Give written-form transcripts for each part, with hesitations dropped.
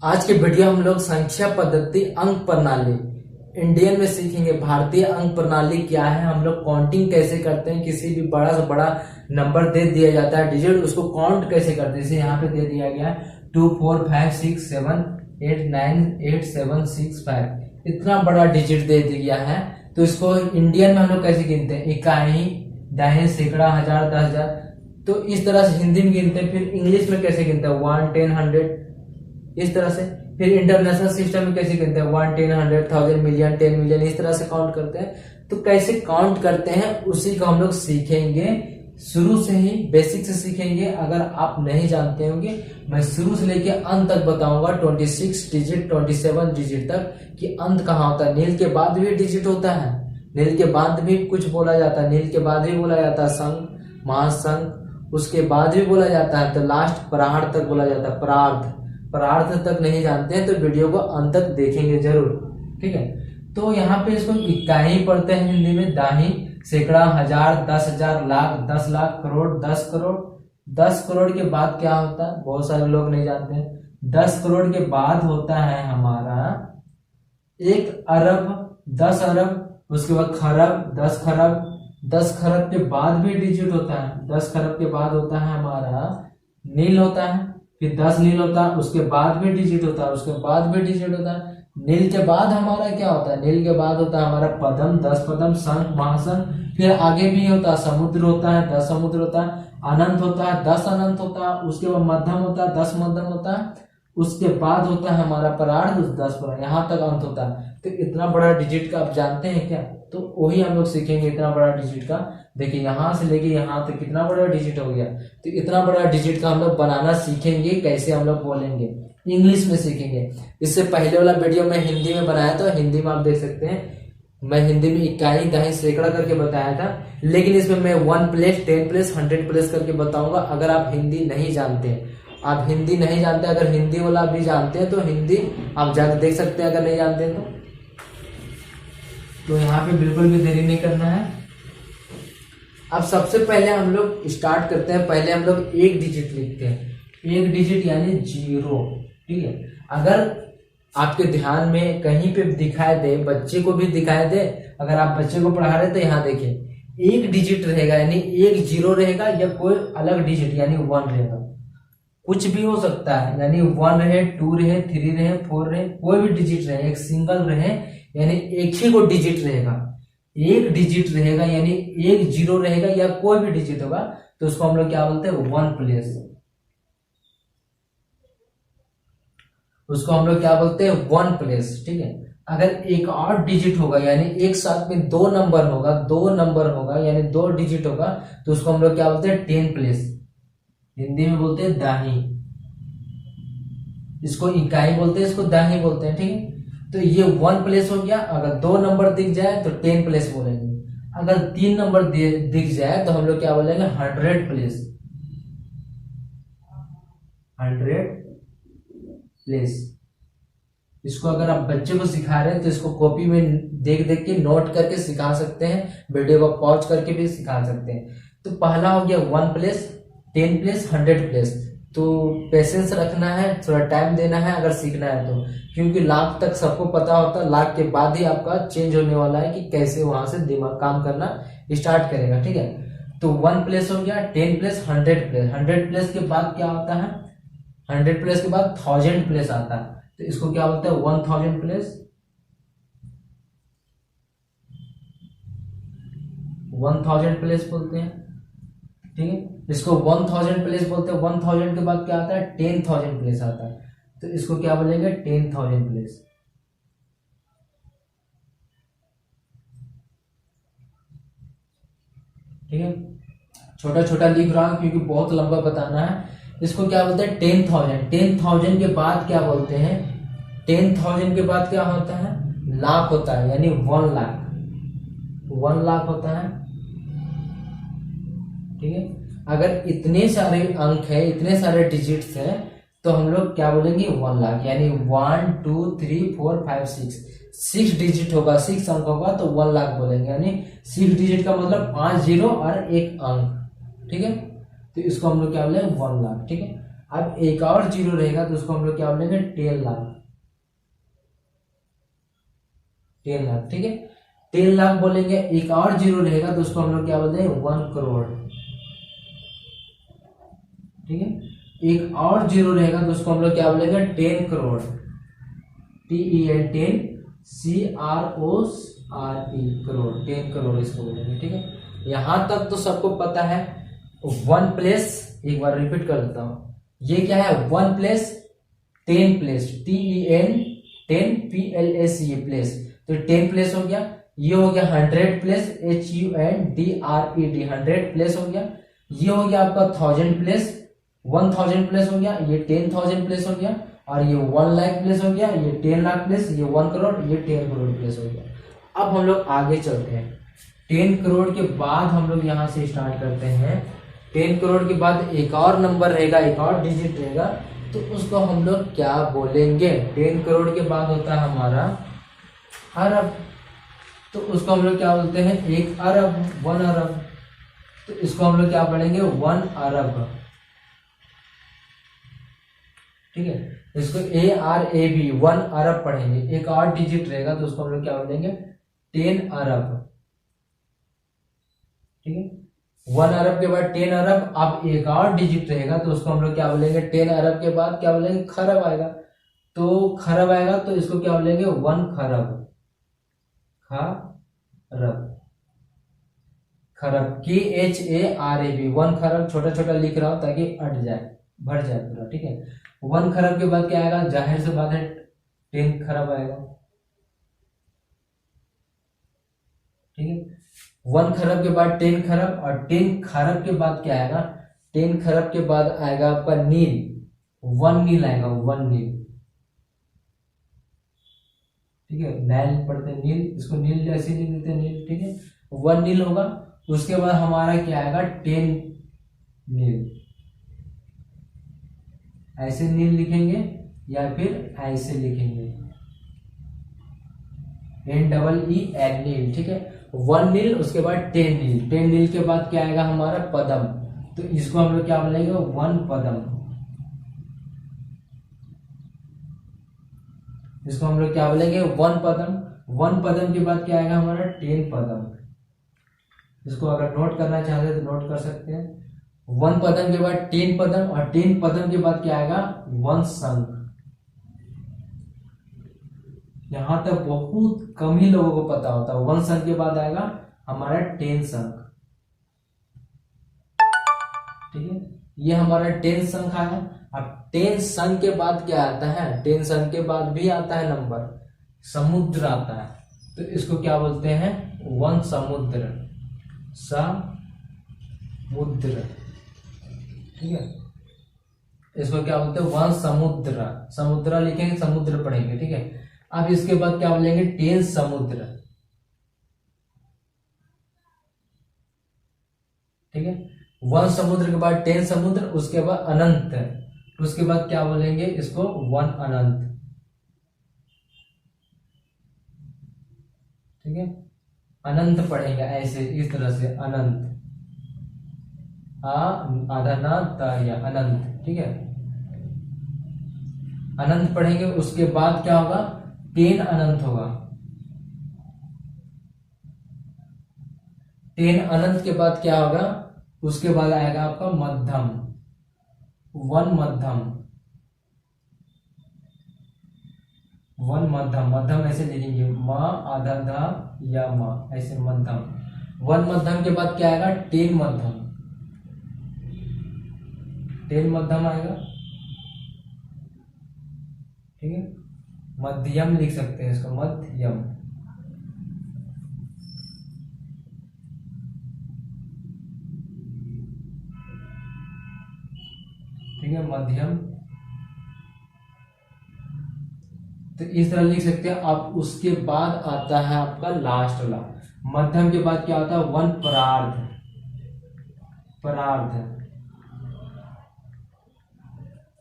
आज के वीडियो हम लोग संख्या पद्धति अंक प्रणाली इंडियन में सीखेंगे। भारतीय अंक प्रणाली क्या है, हम लोग काउंटिंग कैसे करते हैं, किसी भी बड़ा से बड़ा नंबर दे दिया जाता है डिजिट, उसको काउंट कैसे करते हैं। जैसे यहाँ पे दे दिया गया है 2 4 5 6 7 8 9 8 7 6 5, इतना बड़ा डिजिट दे दिया है। तो इसको इंडियन में हम लोग कैसे गिनते हैं, इकाई, दहाई, सैकड़ा, हजार, 10,000, तो इस तरह से हिंदी में गिनते हैं। फिर इंग्लिश में कैसे गिनते हैं 1 10 100, इस तरह से। फिर इंटरनेशनल सिस्टम में कैसे करते हैं 1 10 100 1000 मिलियन 10 मिलियन, इस तरह से काउंट करते हैं। तो कैसे काउंट करते हैं उसी को हम लोग सीखेंगे, शुरू से ही बेसिक से सीखेंगे। अगर आप नहीं जानते होंगे, मैं शुरू से लेके अंत तक बताऊंगा, 26 डिजिट 27 डिजिट तक, कि अंत कहाँ होता है। नील के बाद भी डिजिट होता है, नील के बाद भी कुछ बोला जाता है, नील के बाद भी बोला जाता है संघ, महासंघ, उसके बाद भी बोला जाता है, तो लास्ट प्रार्थ तक बोला जाता है। प्रार्थ तक नहीं जानते हैं तो वीडियो को अंत तक देखेंगे जरूर, ठीक है। तो यहाँ पे इसको इकाई पढ़ते हैं हिंदी में, दाही, सैकड़ा, हजार, 10,000, लाख, 10 लाख, करोड़, 10 करोड़। 10 करोड़ के बाद क्या होता है, बहुत सारे लोग नहीं जानते हैं। 10 करोड़ के बाद होता है हमारा 1 अरब, 10 अरब, उसके बाद खरब, 10 खरब। 10 खरब के बाद भी डिजिट होता है, 10 खरब के बाद होता है हमारा नील होता है, फिर 10 नील होता है, उसके बाद भी डिजिट होता है, उसके बाद भी डिजिट होता है। नील के बाद हमारा क्या होता है, नील के बाद होता है हमारा पद्म, 10 पद्म, शंख, महाशंख, फिर आगे भी होता है समुद्र होता है, 10 समुद्र होता है, अनंत होता है, 10 अनंत होता है, उसके बाद मध्यम होता है, 10 मध्यम होता है, उसके बाद होता है हमारा प्रार्थ, 10 प्रार्थ, यहाँ तक अंत होता है। तो इतना बड़ा डिजिट का आप जानते हैं क्या, तो वही हम लोग सीखेंगे इतना बड़ा डिजिट का। देखिए यहाँ से लेके यहाँ तक कितना बड़ा डिजिट हो गया, तो इतना बड़ा डिजिट का हम लोग बनाना सीखेंगे, कैसे हम लोग बोलेंगे, इंग्लिश में सीखेंगे। इससे पहले वाला वीडियो मैं हिंदी में बनाया था, हिंदी में आप देख सकते हैं, मैं हिंदी में इकाई, दहाई, सैकड़ा करके बताया था, लेकिन इसमें मैं 1 प्लेस, 10 प्लेस, 100 प्लेस करके बताऊंगा। अगर आप हिंदी नहीं जानते, आप हिंदी नहीं जानते, अगर हिंदी वाला भी जानते हैं तो हिंदी आप जाकर देख सकते हैं, अगर नहीं जानते हैं तो यहाँ पे बिल्कुल भी देरी नहीं करना है। अब सबसे पहले हम लोग स्टार्ट करते हैं, पहले हम लोग एक डिजिट लिखते हैं, एक डिजिट यानी 0, ठीक है। अगर आपके ध्यान में कहीं पे दिखाई दे, बच्चे को भी दिखाई दे, अगर आप बच्चे को पढ़ा रहे तो यहाँ देखिए एक डिजिट रहेगा, यानी एक 0 रहेगा, या कोई अलग डिजिट यानी 1 रहेगा, कुछ भी हो सकता है, यानी 1 रहे, 2 रहे, 3 रहे, 4 रहे, कोई भी डिजिट रहे, एक सिंगल रहे, यानी एक ही को डिजिट रहेगा, एक डिजिट रहेगा, यानी एक 0 रहेगा या कोई भी डिजिट होगा, तो उसको हम लोग क्या बोलते हैं 1 प्लेस, उसको हम लोग क्या बोलते हैं 1 प्लेस, ठीक है। अगर एक और डिजिट होगा, यानी एक साथ में 2 नंबर होगा, 2 नंबर होगा, यानी 2 डिजिट होगा, तो उसको हम लोग क्या बोलते हैं 10 प्लेस, हिंदी में बोलते हैं दाही, इसको इकाई बोलते हैं, इसको दाही बोलते हैं, ठीक है। तो ये 1 प्लेस हो गया। अगर 2 नंबर दिख जाए तो 10 प्लेस बोलेंगे, अगर 3 नंबर दिख जाए तो हम लोग क्या बोलेंगे 100 प्लेस, 100 प्लेस। इसको अगर आप बच्चे को सिखा रहे हैं तो इसको कॉपी में देख देख के नोट करके सिखा सकते हैं, वीडियो को पॉज करके भी सिखा सकते हैं। तो पहला हो गया 1 प्लेस, 10 प्लेस, 100 प्लेस। तो पेशेंस रखना है, थोड़ा टाइम देना है अगर सीखना है तो, क्योंकि लाख तक सबको पता होता है, लाख के बाद ही आपका चेंज होने वाला है कि कैसे वहां से दिमाग काम करना स्टार्ट करेगा, ठीक है। तो 1 प्लेस हो गया, 10 प्लेस, 100 प्लेस। 100 प्लेस के बाद क्या होता है, 100 प्लेस के बाद 1000 प्लेस आता है, तो इसको क्या बोलते हैं 1000 प्लेस, 1000 प्लेस बोलते हैं, ठीक है। इसको 1000 प्लेस बोलते हैं। 1000 के बाद क्या आता है 10,000 प्लेस आता है, तो इसको क्या बोलेंगे 10,000 प्लेस, ठीक है। छोटा छोटा लिख रहा हूं क्योंकि बहुत लंबा बताना है। इसको क्या बोलते हैं 10,000। 10,000 के बाद क्या बोलते हैं, 10,000 के बाद क्या होता है लाख होता है, यानी 1 लाख, 1 लाख होता है, ठीक है। अगर इतने सारे अंक है, इतने सारे डिजिट्स हैं, तो हम लोग क्या बोलेंगे 1 लाख, यानी 1 2 3 4 5 6 डिजिट होगा, 6 अंक होगा तो 1 लाख बोलेंगे, यानी 6 डिजिट का मतलब 5 0 और 1 अंक, ठीक है। तो इसको हम लोग क्या बोलेंगे 1 लाख, ठीक है। अब एक और जीरो रहेगा तो उसको हम लोग क्या बोलेंगे 10 लाख, 10 लाख, ठीक है। 10 लाख बोलेंगे, एक और जीरो रहेगा तो उसको हम लोग क्या बोलते हैं 1 करोड़, ठीक है। एक और जीरो रहेगा तो उसको हम लोग क्या बोलेंगे 10 करोड़, TEN 10 CRORE करोड़, 10 करोड़ इसको बोलेंगे, ठीक है। यहां तक तो सबको पता है। वन प्लेस, एक बार रिपीट कर देता हूं, ये क्या है 1 प्लेस 10 प्लेस, TEN 10 PLS, ये प्लेस, तो 10 प्लेस हो गया। ये हो गया 100 प्लेस, HUNDRED 100 प्लेस हो गया। ये हो गया आपका 1000 प्लेस, 1000 प्लेस हो गया। ये 10,000 प्लेस हो गया, और ये 1 लाख प्लेस हो गया। ये 10 लाख प्लेस, ये 1 करोड़, ये 10 करोड़ प्लेस हो गया। अब हम लोग आगे चलते हैं। 10 करोड़ के बाद हम लोग यहां से स्टार्ट करते हैं। 10 करोड़ के बाद एक और नंबर रहेगा, एक और डिजिट रहेगा, तो उसको हम लोग क्या बोलेंगे। 10 करोड़ के बाद होता है हमारा अरब, तो उसको हम लोग क्या बोलते हैं 1 अरब, 1 अरब, तो इसको हम लोग क्या पढ़ेंगे 1 अरब, ठीक है। इसको ARAB 1 अरब पढ़ेंगे। एक और डिजिट रहेगा तो उसको हम लोग क्या बोलेंगे 10 अरब, ठीक है। 1 अरब के बाद 10 अरब। अब एक और डिजिट रहेगा तो उसको हम लोग क्या बोलेंगे 10 अरब के बाद क्या बोलेंगे खरब आएगा, तो खरब आएगा तो इसको क्या बोलेंगे 1 खरब, खरब, खरब KHARAB 1 खरब, छोटा छोटा लिख रहा हूं ताकि अट जाए, भर जाए पूरा, ठीक है। 1 खरब के बाद क्या आएगा, जाहिर से बात है 10 खरब आएगा, ठीक है। 1 खरब के बाद 10 खरब, और 10 खरब के बाद क्या आएगा, 10 खरब के बाद आएगा आपका नील, 1 नील आएगा, 1 नील, ठीक है। नैल पढ़ते हैं नील, इसको नील ऐसे लिख देते हैं नील, ठीक है। 1 नील होगा। उसके बाद हमारा क्या आएगा 10 नील, ऐसे नील लिखेंगे या फिर ऐसे लिखेंगे NEEL नील, ठीक है। 1 नील, उसके बाद 10 नील, 10 नील के बाद क्या आएगा हमारा पदम, तो इसको हम लोग क्या बोलेंगे 1 पदम, इसको हम लोग क्या बोलेंगे 1 पदम। 1 पदम के बाद क्या आएगा हमारा 10 पदम, इसको अगर नोट करना चाहते तो नोट कर सकते हैं। 1 पदम के बाद 10 पदम, और 10 पदम के बाद क्या आएगा 1 शंख। यहां तक बहुत कम ही लोगों को पता होता है। 1 शंख के बाद आएगा हमारा 10 शंख, ठीक है। ये हमारा 10 शंख आया। अब 10 शंख के बाद क्या आता है, 10 शंख के बाद भी आता है नंबर समुद्र आता है, तो इसको क्या बोलते हैं 1 समुद्र, समुद्र, ठीक है। इसको क्या बोलते हैं 1 समुद्र, समुद्र लिखेंगे, समुद्र पढ़ेंगे, ठीक है। अब इसके बाद क्या बोलेंगे 10 समुद्र, ठीक है। 1 समुद्र के बाद 10 समुद्र, उसके बाद अनंत, उसके बाद क्या बोलेंगे इसको 1 अनंत, ठीक है। अनंत पढ़ेंगे ऐसे, इस तरह से अनंत, आधा ना या अनंत, ठीक है। अनंत पढ़ेंगे। उसके बाद क्या होगा 10 अनंत होगा। 10 अनंत के बाद क्या होगा, उसके बाद आएगा आपका मध्यम, 1 मध्यम, 1 मध्यम, मध्यम ऐसे लिखेंगे माँ आधा धा या माँ, ऐसे मध्यम। 1 मध्यम के बाद क्या आएगा 10 मध्यम, 10 मध्यम आएगा, ठीक है। मध्यम लिख सकते हैं इसको, मध्यम, ठीक है, मध्यम। तो इस तरह लिख सकते हैं आप। उसके बाद आता है आपका लास्ट वाला, मध्यम के बाद क्या होता है 1 परार्ध, परार्ध,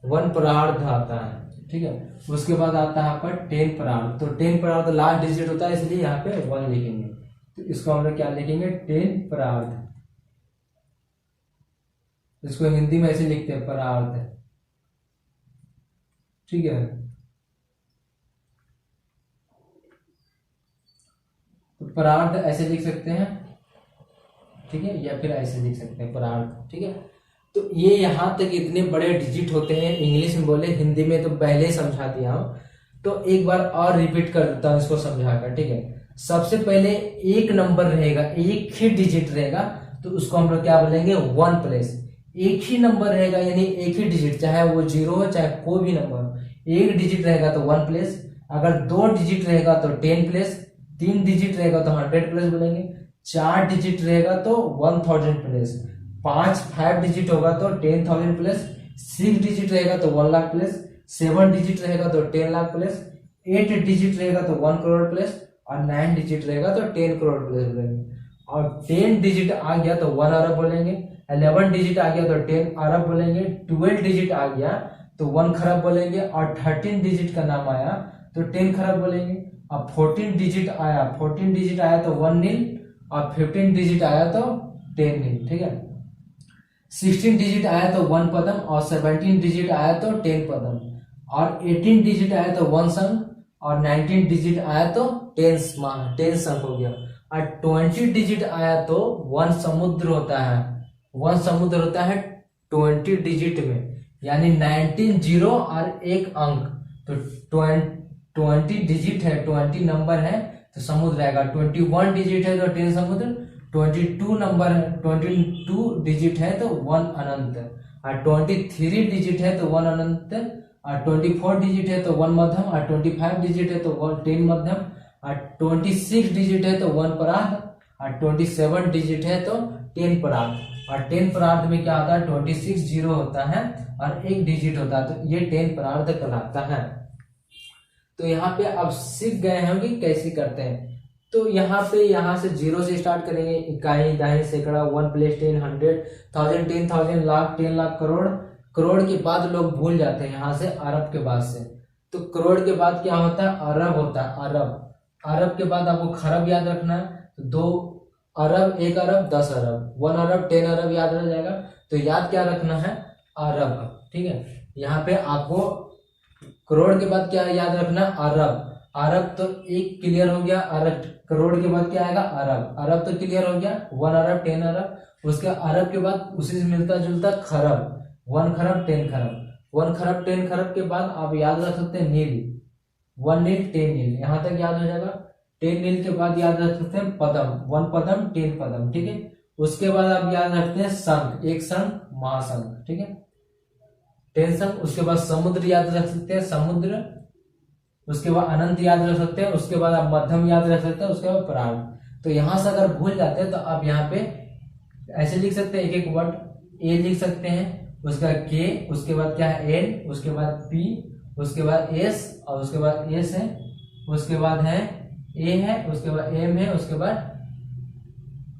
1 परार्ध आता है, ठीक है। उसके बाद आता है आपका 10 परार्ध, तो 10 परार्ध लास्ट डिजिट होता है, इसलिए यहाँ पे 1 लिखेंगे, तो इसको हम लोग क्या लिखेंगे 10 परार्ध, इसको हिंदी में ऐसे लिखते हैं परार्ध, ठीक है। तो परार्ध ऐसे लिख सकते हैं, ठीक है, या फिर ऐसे लिख सकते हैं परार्ध, ठीक है। तो ये यहां तक इतने बड़े डिजिट होते हैं, इंग्लिश में बोले, हिंदी में तो पहले ही समझा दिया हूं, तो एक बार और रिपीट कर देता हूं इसको समझाकर, ठीक है। सबसे पहले एक नंबर रहेगा, एक ही डिजिट रहेगा, तो उसको हम लोग क्या बोलेंगे, वन प्लेस। एक ही नंबर रहेगा यानी एक ही डिजिट, चाहे वो 0 हो चाहे कोई भी नंबर, एक डिजिट रहेगा तो वन प्लेस। अगर 2 डिजिट रहेगा तो 10 प्लेस, 3 डिजिट रहेगा तो 100 प्लेस बोलेंगे, 4 डिजिट रहेगा तो 1000 प्लेस, 5 डिजिट होगा तो 10,000 प्लेस, 6 डिजिट रहेगा तो 1 लाख प्लेस, 7 डिजिट रहेगा तो 10 लाख प्लेस, 8 डिजिट रहेगा तो 1 करोड़ प्लेस, और 9 डिजिट रहेगा तो 10 करोड़ प्लेस बोलेंगे। और 10 डिजिट आ गया तो 1 अरब बोलेंगे, 11 डिजिट आ गया तो 10 अरब बोलेंगे, 12 डिजिट आ गया तो 1 खरब बोलेंगे, और 13 डिजिट का नाम आया तो 10 खरब बोलेंगे। अब 14 डिजिट आया, 14 डिजिट आया तो 1 नील, और 15 डिजिट आया तो 10 नील, ठीक है। 16 डिजिट आया तो 1 पदम, और 17 डिजिट आया तो 10 पदम, और 18 डिजिट आया तो 1 संघ, और 19 डिजिट आया तो 10 संघ हो गया। और 20 डिजिट आया तो 1 समुद्र होता है, 1 समुद्र होता है 20 डिजिट में, यानी 19 जीरो और एक अंक, तो 20 डिजिट है, 20 नंबर है तो समुद्र आएगा। 21 डिजिट है तो 10 समुद्र, 22 नंबर है, 22 डिजिट है तो 1 अनंत, और 23 डिजिट है तो 1 अनंत, और 24 डिजिट है तो 1 मध्यम, और 25 डिजिट है तो 10 मध्यम, और 26 डिजिट है तो 1 परार्ध, और 27 डिजिट है तो 10 परार्ध। और 10 परार्ध में क्या होता है, 26 जीरो होता है और एक डिजिट होता है, तो ये 10 परार्ध कहलाता है। तो यहाँ पे अब सीख गए हैं कि कैसे करते हैं। तो यहाँ पे यहाँ से 0 से स्टार्ट करेंगे, इकाई, दहाई, सैकड़ा, 1 प्लस 10, 100, 1000, 10,000, लाख, 10 लाख, करोड़। करोड़ के बाद लोग भूल जाते हैं यहाँ से अरब के बाद से। तो करोड़ के बाद क्या होता है, अरब होता है, अरब। अरब के बाद आपको खरब याद रखना है, तो 2 अरब, 1 अरब, 10 अरब, 1 अरब, 10 अरब याद रह जाएगा। तो याद क्या रखना है, अरब, ठीक है। यहाँ पे आपको करोड़ के बाद क्या याद रखना, अरब। अरब तो एक क्लियर हो गया, अरब। करोड़ के बाद क्या आएगा, अरब। अरब तो क्लियर हो गया, 1 अरब, 10 अरब। उसके अरब के बाद उसी से मिलता जुलता खरब, 1 खरब, 10 खरब। 1 खरब, 10 खरब के बाद आप याद रख सकते हैं नील, 1 नील, 10 नील, यहां तक याद हो जाएगा। 10 नील के बाद याद रख सकते हैं पदम, 1 पदम, 10 पदम, ठीक है। उसके बाद आप याद रखते हैं संघ, 1 संघ, महासंघ, ठीक है, 10 संघ। उसके बाद समुद्र याद रख सकते हैं, समुद्र। उसके बाद अनंत याद रख सकते हैं, उसके बाद आप मध्यम याद रख सकते हैं, उसके बाद परार्ध। तो यहां से अगर भूल जाते हैं तो आप यहाँ पे ऐसे लिख सकते हैं, एक एक वर्ड, ए लिख सकते हैं, उसका के, उसके बाद क्या है एन, उसके बाद पी, उसके बाद एस, और उसके बाद एस है, उसके बाद है ए है, उसके बाद एम है, उसके बाद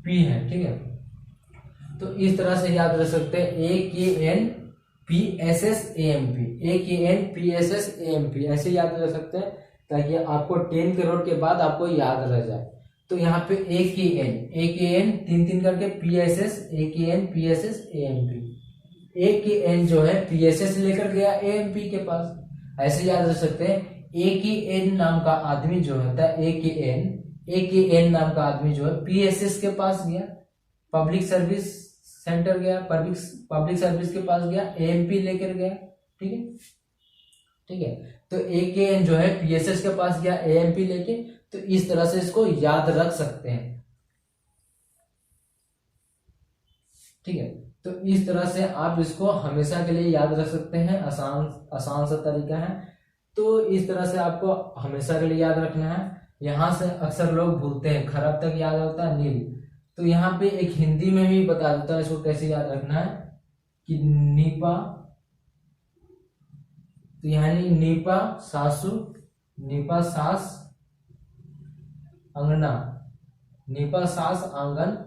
पी है, ठीक है। तो इस तरह से याद रख सकते हैं, A K N P S S A M P, A K N P S S A M P, ऐसे याद रख सकते हैं ताकि आपको 10 करोड़ के बाद आपको याद रह जाए। तो यहाँ पे ए के एन 3 करके P S S, A K N P S S A M P. A K N जो है पी एस एस लेकर गया ए एम पी के पास, ऐसे याद रख सकते हैं। ए के एन नाम का आदमी जो होता है, ए के एन नाम का आदमी जो है पी एस एस के पास गया, पब्लिक सर्विस सेंटर गया, पब्लिक सर्विस के पास गया, एएमपी लेकर गया, ठीक है, ठीक है। तो ए के एन जो है पीएसएस के पास गया एएमपी लेके। तो इस तरह से इसको याद रख सकते हैं, ठीक है। तो इस तरह से आप इसको हमेशा के लिए याद रख सकते हैं, आसान सा तरीका है। तो इस तरह से आपको हमेशा के लिए याद रखना है। यहां से अक्सर लोग भूलते हैं, खरब तक याद होता है नील। तो यहाँ पे एक हिंदी में भी बता देता हूं इसको कैसे याद रखना है, कि नीपा, तो यानी नीपा सासु, नीपा सास अंगना, नीपा सास आंगन,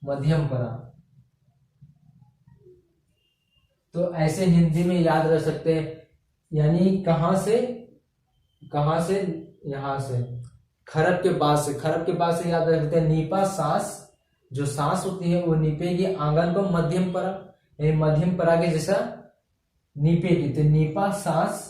मध्यम परा। तो ऐसे हिंदी में याद रख सकते हैं, यानी कहां से यहां से खरब के बाद से, याद रखते हैं नीपा सास, जो सांस होती है वो नीपेगी आंगन को मध्यम परा, यानी मध्यम परा के जैसा नीपेगी, तो नीपा सांस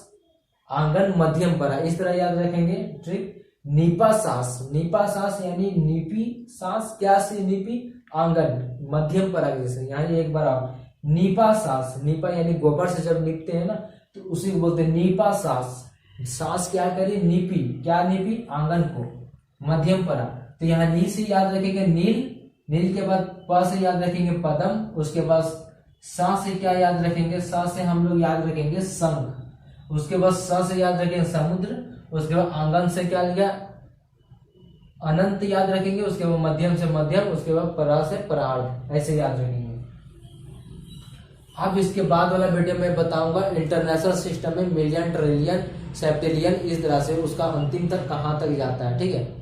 आंगन मध्यम परा, इस तरह याद रखेंगे ट्रिक। नीपा सांस यानी नीपी सांस, क्या से नीपी, आंगन मध्यम परा के जैसे। यहाँ एक बार आओ, नीपा सांस, नीपा यानी गोबर से जब नीपते हैं ना तो उसी को बोलते हैं नीपा सांस। सांस क्या करी, नीपी, क्या नीपी, आंगन को मध्यम परा। तो यहाँ नी से याद रखेंगे नील, नील के बाद प से याद रखेंगे पदम, उसके बाद सा से क्या याद रखेंगे, सा से हम लोग याद रखेंगे संघ, उसके बाद स से याद रखेंगे समुद्र, उसके बाद आंगन से क्या लिया, अनंत याद रखेंगे, उसके बाद मध्यम से मध्यम, उसके बाद परा से परार्ध, ऐसे याद रखेंगे। अब इसके बाद वाला वीडियो में बताऊंगा इंटरनेशनल सिस्टम में मिलियन, ट्रिलियन, सेप्टिलियन, इस तरह से उसका अंतिम तक कहाँ तक जाता है, ठीक है।